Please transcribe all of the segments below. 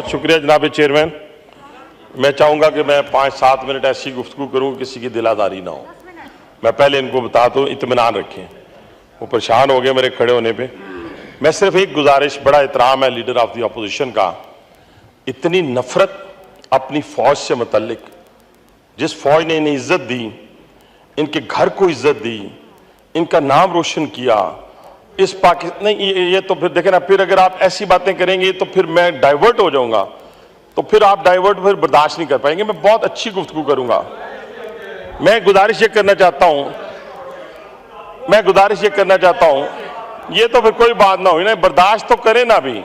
बहुत शुक्रिया जनाब चेयरमैन। मैं चाहूँगा कि मैं 5-7 मिनट ऐसी गुफ्तगू करूँ किसी की दिलादारी ना हो। मैं पहले इनको बता दूँ, इत्मीनान रखें, वो परेशान हो गए मेरे खड़े होने पे। मैं सिर्फ एक गुजारिश, बड़ा एहतराम है लीडर ऑफ द अपोजिशन का, इतनी नफरत अपनी फौज से मुतल्लिक, जिस फौज ने इन्हें इज्जत दी, इनके घर को इज्जत दी, इनका नाम रोशन किया, इस पाकिस्तान नहीं, ये तो फिर देखें ना, फिर अगर आप ऐसी बातें करेंगे तो फिर मैं डाइवर्ट हो जाऊंगा, तो फिर आप डाइवर्ट फिर बर्दाश्त नहीं कर पाएंगे। मैं बहुत अच्छी गुफ्तगू करूंगा। मैं गुजारिश ये करना चाहता हूं, ये तो फिर कोई बात ना हुई ना, बर्दाश्त तो करें ना, भी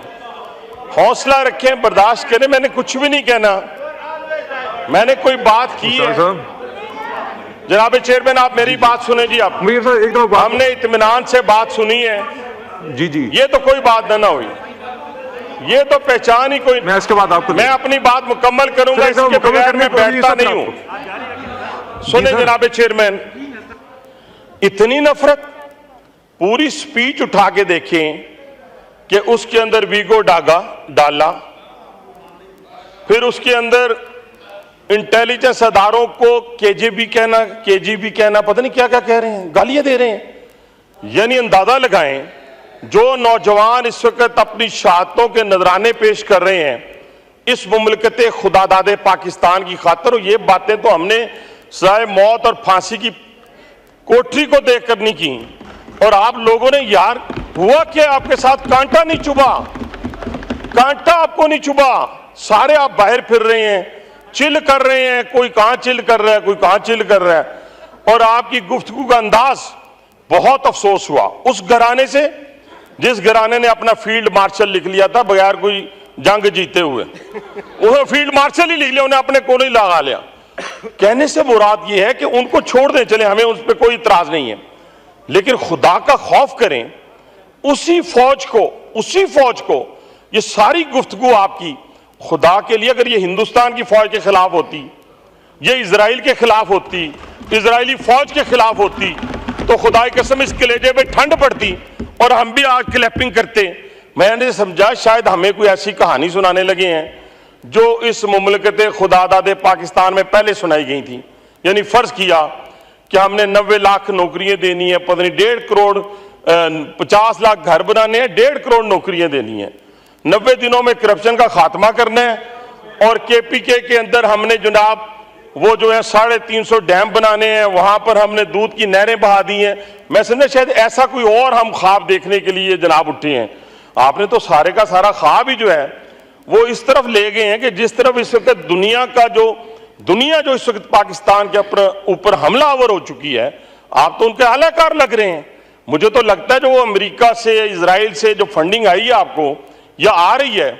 हौसला रखें, बर्दाश्त करें। मैंने कुछ भी नहीं कहना, मैंने कोई बात की है। जनाब चेयरमैन आप मेरी बात सुने जी। आप हमने इत्मीनान से बात सुनी है जी जी, ये तो कोई बात ना हुई, ये तो पहचान ही कोई। मैं इसके बाद आपको मैं अपनी बात मुकम्मल करूंगा, इसके बगैर मैं बैठता नहीं हूं। सुने जनाब चेयरमैन, इतनी नफरत, पूरी स्पीच उठा के देखें कि उसके अंदर वीगो डाला, फिर उसके अंदर इंटेलिजेंस अदारों को केजीबी कहना, पता नहीं क्या क्या कह रहे हैं, गालियां दे रहे हैं। यानी अंदाजा लगाएं, जो नौजवान इस वक्त अपनी शहादतों के नजराने पेश कर रहे हैं इस मुमलकत खुदादादे पाकिस्तान की खातिर, और ये बातें तो हमने सजाए मौत और फांसी की कोठरी को देख कर नहीं की। और आप लोगों ने, यार हुआ क्या आपके साथ? कांटा नहीं चुभा, कांटा आपको नहीं चुभा। सारे आप बाहर फिर रहे हैं, चिल कर रहे हैं, कोई कहां चिल कर रहा है, कोई कहां चिल कर रहा है। और आपकी गुफ्तगू का अंदाज, बहुत अफसोस हुआ उस घराने से जिस घराने ने अपना फील्ड मार्शल लिख लिया था बगैर कोई जंग जीते हुए। उन्होंने फील्ड मार्शल ही लिख लिया, उन्हें अपने को नहीं लगा लिया। कहने से मुराद ये है कि उनको छोड़ दें, चले, हमें उस पर कोई इतराज नहीं है, लेकिन खुदा का खौफ करें। उसी फौज को ये सारी गुफ्तगू आपकी खुदा के लिए, अगर ये हिंदुस्तान की फौज के खिलाफ होती, ये इजराइल के खिलाफ होती, इजरायली फौज के खिलाफ होती, तो खुदा की कसम इस कलेजे में ठंड पड़ती और हम भी आज क्लैपिंग करते। मैंने समझा शायद हमें कोई ऐसी कहानी सुनाने लगे हैं जो इस मुमलकत खुदादादे पाकिस्तान में पहले सुनाई गई थी। यानी फर्ज किया कि हमने 90 लाख नौकरियां देनी है, पता नहीं 1.5 करोड़ 50 लाख घर बनाने हैं, 1.5 करोड़ नौकरियां देनी है, 90 दिनों में करप्शन का खात्मा करना है, और केपीके के अंदर हमने जनाब वो जो है 350 डैम बनाने हैं, वहां पर हमने दूध की नहरें बहा दी हैं। मैं समझा शायद ऐसा कोई और हम ख्वाब देखने के लिए जनाब उठे हैं। आपने तो सारे का सारा ख्वाब ही जो है वो इस तरफ ले गए हैं कि जिस तरफ इस वक्त दुनिया जो इस वक्त पाकिस्तान के ऊपर हमलावर हो चुकी है, आप तो उनके आलाकार लग रहे हैं। मुझे तो लगता है जो वो अमेरिका से, इजराइल से जो फंडिंग आई है आपको या आ रही है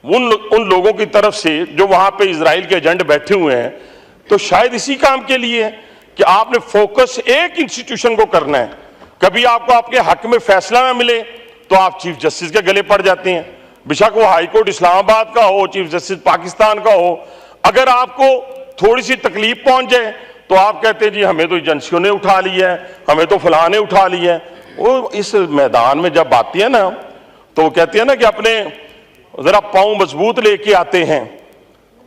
उन लोगों की तरफ से जो वहां पे इजराइल के एजेंट बैठे हुए हैं, तो शायद इसी काम के लिए है कि आपने फोकस एक इंस्टीट्यूशन को करना है। कभी आपको आपके हक में फैसला ना मिले तो आप चीफ जस्टिस के गले पड़ जाते हैं, बेशक वो हाई कोर्ट इस्लामाबाद का हो, चीफ जस्टिस पाकिस्तान का हो। अगर आपको थोड़ी सी तकलीफ पहुंच जाए तो आप कहते हैं जी हमें तो एजेंसियों ने उठा लिया है, हमें तो फलां ने उठा लिया है। वो इस मैदान में जब आती है ना, तो वो कहती है ना कि अपने जरा पांव मजबूत लेके आते हैं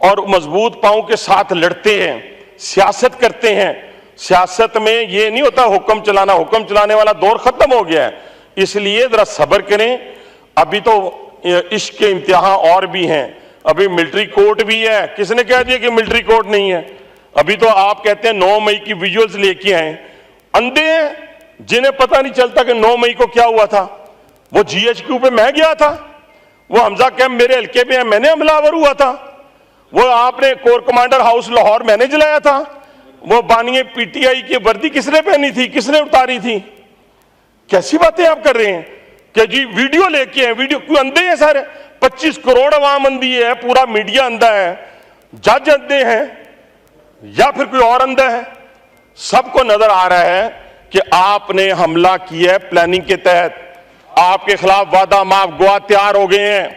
और मजबूत पांव के साथ लड़ते हैं, सियासत करते हैं। सियासत में ये नहीं होता हुक्म चलाना, हुक्म चलाने वाला दौर खत्म हो गया है। इसलिए जरा सब्र करें। अभी तो इश्क के इम्तिहान और भी हैं, अभी मिलिट्री कोर्ट भी है। किसने कह दिया कि मिलिट्री कोर्ट नहीं है? अभी तो आप कहते हैं 9 मई की विजुअल्स लेके आए। अंधे हैं जिन्हें पता नहीं चलता कि 9 मई को क्या हुआ था। वो GHQ पे मैं गया था, वो हमजा कैंप मेरे हल्के पे है, मैंने हमलावर हुआ था। वो आपने कोर कमांडर हाउस लाहौर मैंने जलाया था। वो बानिए PTI की वर्दी किसने पहनी थी, किसने उतारी थी? कैसी बातें आप कर रहे हैं कि जी वीडियो लेके हैं? वीडियो कोई अंधे हैं सारे? 25 करोड़ अवाम अंधी है, पूरा मीडिया अंधा है, जज अंधे हैं या फिर कोई और अंधा है? सबको नजर आ रहा है कि आपने हमला किया है प्लानिंग के तहत। आपके खिलाफ वादा माफ गवाह तैयार हो गए हैं,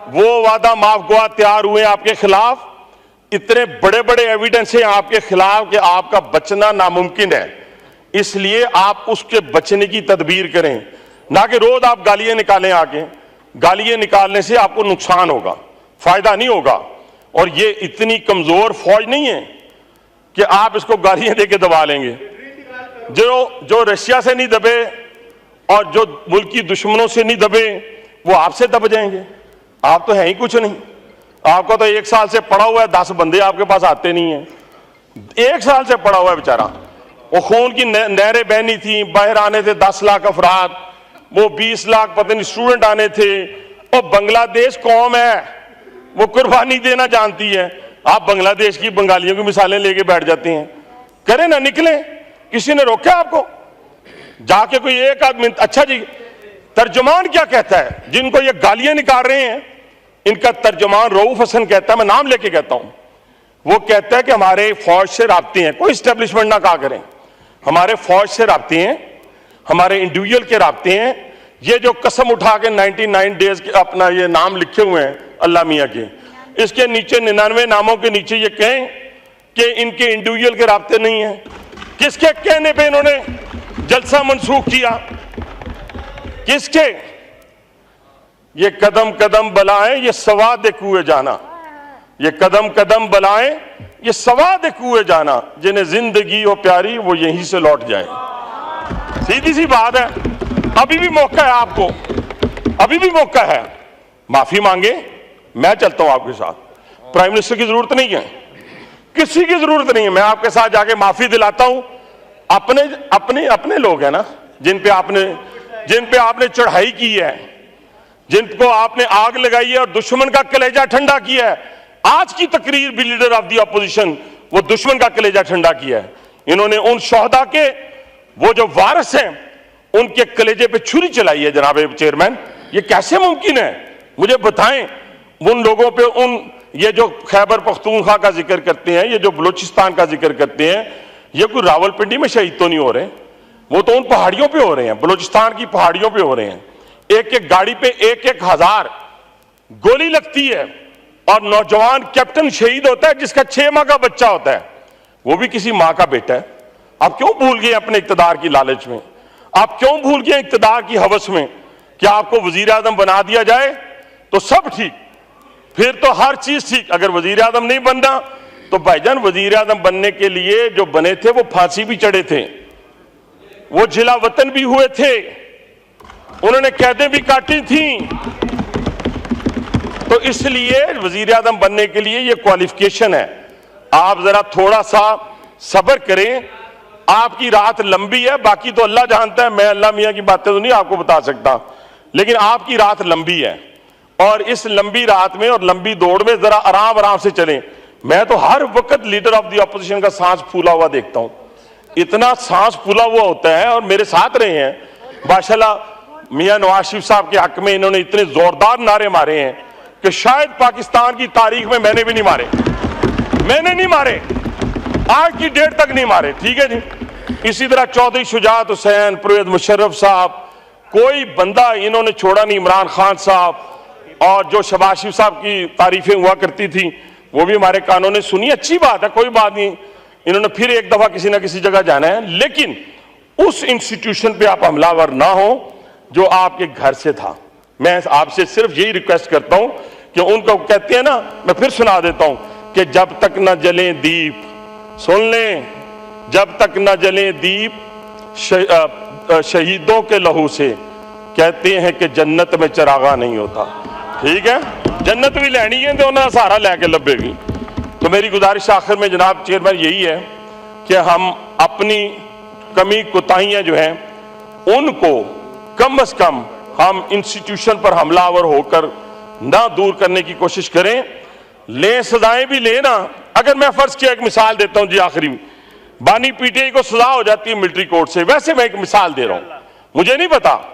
वो वादा माफ गवाह तैयार हुए आपके खिलाफ। इतने बड़े बड़े एविडेंस हैं आपके खिलाफ कि आपका बचना नामुमकिन है। इसलिए आप उसके बचने की तदबीर करें, ना कि रोज आप गालियां निकालें। आगे गालियां निकालने से आपको नुकसान होगा। फायदा नहीं होगा। और ये इतनी कमजोर फौज नहीं है कि आप इसको गालियां देके दबा लेंगे। जो रशिया से नहीं दबे और जो मुल्की दुश्मनों से नहीं दबे वो आपसे दब जाएंगे। आप तो हैं ही कुछ नहीं। आपका तो 1 साल से पड़ा हुआ है, 10 बंदे आपके पास आते नहीं है। 1 साल से पड़ा हुआ है बेचारा। वो खून की नहरें बहनी थी, बाहर आने थे 10 लाख अफराद, वो 20 लाख पता नहीं स्टूडेंट आने थे। और बांग्लादेश कौम है, वो कुर्बानी देना जानती है। आप बांग्लादेश की बंगालियों की मिसालें लेके बैठ जाते हैं। करें ना, निकले, किसी ने रोका आपको? जाके कोई एक आदमी, अच्छा जी तर्जुमान क्या कहता है? जिनको ये गालियां निकाल रहे हैं इनका तर्जुमान रऊफ हसन कहता है, मैं नाम लेके कहता हूं, वो कहता है कि हमारे फौज से राब्ते हैं, कोई स्टैब्लिशमेंट ना कहा करें, हमारे फौज से राब्ते हैं, हमारे इंडिविजुअल के राब्ते हैं। ये जो कसम उठा के 99 डेज के अपना ये नाम लिखे हुए हैं अल्लाह मियां के, इसके नीचे 99 नामों के नीचे ये कहें कि इनके इंडिविजुअल के राब्ते नहीं है। किसके कहने पे इन्होंने जलसा मनसूख किया? किसके? ये कदम कदम बलाएं ये सवाद कुएं जाना, ये कदम कदम बलाएं ये सवाद कुएं जाना, जिन्हें जिंदगी हो प्यारी वो यहीं से लौट जाए। सीधी सी बात है। अभी भी मौका है आपको, अभी भी मौका है। माफी मांगे, मैं चलता हूं आपके साथ। प्राइम मिनिस्टर की जरूरत नहीं है, किसी की जरूरत नहीं है। मैं आपके साथ जाके माफी दिलाता हूं। अपने अपने अपने लोग हैं ना, जिन पे आपने चढ़ाई की है, जिनको आपने आग लगाई है और दुश्मन का कलेजा ठंडा किया है। आज की तकरीर भी लीडर ऑफ द अपोजिशन वो दुश्मन का कलेजा ठंडा किया है। इन्होंने उन शोहदा के वो जो वारिस हैं उनके कलेजे पे छुरी चलाई है। जनाब चेयरमैन, ये कैसे मुमकिन है? मुझे बताएं। उन लोगों पे ये जो खैबर पख्तूनख्वा का जिक्र करते हैं, ये जो बलूचिस्तान का जिक्र करते हैं, ये कोई रावलपिंडी में शहीद तो नहीं हो रहे, वो तो उन पहाड़ियों पे हो रहे हैं, बलूचिस्तान की पहाड़ियों पे हो रहे हैं। एक एक गाड़ी पे 1-1 हजार गोली लगती है और नौजवान कैप्टन शहीद होता है जिसका 6 माह का बच्चा होता है, वो भी किसी मां का बेटा है। आप क्यों भूल गए अपने इक्तदार की लालच में? आप क्यों भूल गए इक्तदार की हवस में कि आपको वजीर आजम बना दिया जाए तो सब ठीक, फिर तो हर चीज ठीक। अगर वजीर आजम नहीं बनना तो भाईजान वजीर आजम बनने के लिए जो बने थे वो फांसी भी चढ़े थे, वो जिला वतन भी हुए थे, उन्होंने कैदें भी काटी थी। तो इसलिए वजीर आजम बनने के लिए ये क्वालिफिकेशन है। आप जरा थोड़ा सा सब्र करें, आपकी रात लंबी है, बाकी तो अल्लाह जानता है, मैं अल्लाह मियां की बातें तो नहीं आपको बता सकता, लेकिन आपकी रात लंबी है। और इस लंबी रात में और लंबी दौड़ में जरा आराम आराम से चलें। मैं तो हर वक्त लीडर ऑफ द अपोजिशन का सांस फूला हुआ देखता हूं, इतना सांस फूला हुआ होता है। और मेरे साथ रहे हैं माशाल्लाह, मियां नवाज शरीफ साहब के हक में इन्होंने इतने जोरदार नारे मारे हैं कि शायद पाकिस्तान की तारीख में मैंने भी नहीं मारे, मैंने नहीं मारे, आज की डेट तक नहीं मारे। ठीक है जी। इसी तरह चौधरी शुजात हुसैन, परवेज मुशर्रफ साहब, कोई बंदा इन्होंने छोड़ा नहीं, इमरान खान साहब, और जो शहबाज शरीफ साहब की तारीफें हुआ करती थी वो भी हमारे कानों ने सुनी। अच्छी बात है, कोई बात नहीं, इन्होंने फिर एक दफा किसी ना किसी जगह जाना है, लेकिन उस इंस्टीट्यूशन पे आप हमलावर ना हो जो आपके घर से था। मैं आपसे सिर्फ यही रिक्वेस्ट करता हूं कि उनको कहते हैं ना, मैं फिर सुना देता हूं कि जब तक न जले दीप, सुन लें, जब तक न जले दीप शहीदों के लहू से, कहते हैं कि जन्नत में चरागा नहीं होता। ठीक है, जन्नत भी लेनी है तो उन्हें सहारा लेके लभेगी। तो मेरी गुजारिश आखिर में जनाब चेयरमैन यही है कि हम अपनी कमी कोताहियां जो हैं उनको कम से कम हम इंस्टीट्यूशन पर हमलावर होकर ना दूर करने की कोशिश करें। ले सजाएं भी लेना। अगर मैं फर्ज किया एक मिसाल देता हूं जी, आखिरी बानी पीटीआई को सजा हो जाती है मिलिट्री कोर्ट से, वैसे मैं एक मिसाल दे रहा हूं, मुझे नहीं पता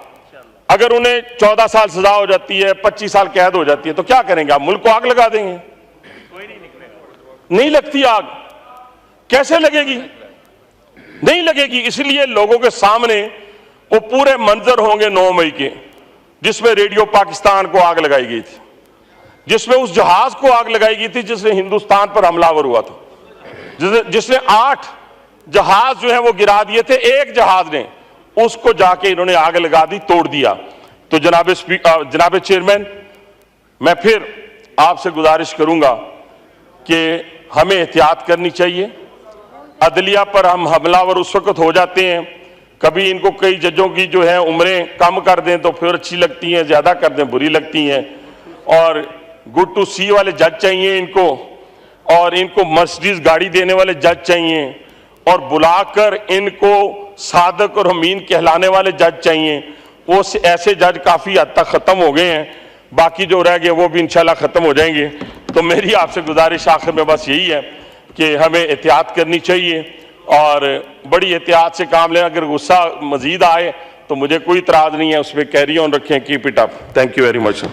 अगर उन्हें 14 साल सजा हो जाती है, 25 साल कैद हो जाती है तो क्या करेंगे आप? मुल्क को आग लगा देंगे? नहीं लगती आग, कैसे लगेगी? नहीं लगेगी। इसलिए लोगों के सामने वो पूरे मंजर होंगे 9 मई के, जिसमें रेडियो पाकिस्तान को आग लगाई गई थी, जिसमें उस जहाज को आग लगाई गई थी जिसने हिंदुस्तान पर हमलावर हुआ था, जिसने 8 जहाज जो है वो गिरा दिए थे, एक जहाज ने उसको जाके इन्होंने आग लगा दी, तोड़ दिया। तो जनाब चेयरमैन, मैं फिर आपसे गुजारिश करूंगा कि हमें एहतियात करनी चाहिए। अदलिया पर हम हमलावर उस वक्त हो जाते हैं, कभी इनको कई जजों की जो है उम्रें कम कर दें तो फिर अच्छी लगती हैं, ज़्यादा कर दें बुरी लगती हैं। और गुड टू सी वाले जज चाहिए इनको, और इनको मर्सिडीज गाड़ी देने वाले जज चाहिए, और बुलाकर इनको सादक और अमीन कहलाने वाले जज चाहिए। वो ऐसे जज काफ़ी हद तक ख़त्म हो गए हैं, बाकी जो रह गए वो भी इंशाल्लाह ख़त्म हो जाएंगे। तो मेरी आपसे गुजारिश आखिर में बस यही है कि हमें एहतियात करनी चाहिए और बड़ी एहतियात से काम लें। अगर गुस्सा मजीद आए तो मुझे कोई इतराज़ नहीं है, उस पर कैरी ऑन रखें, keep it up. Thank you very much.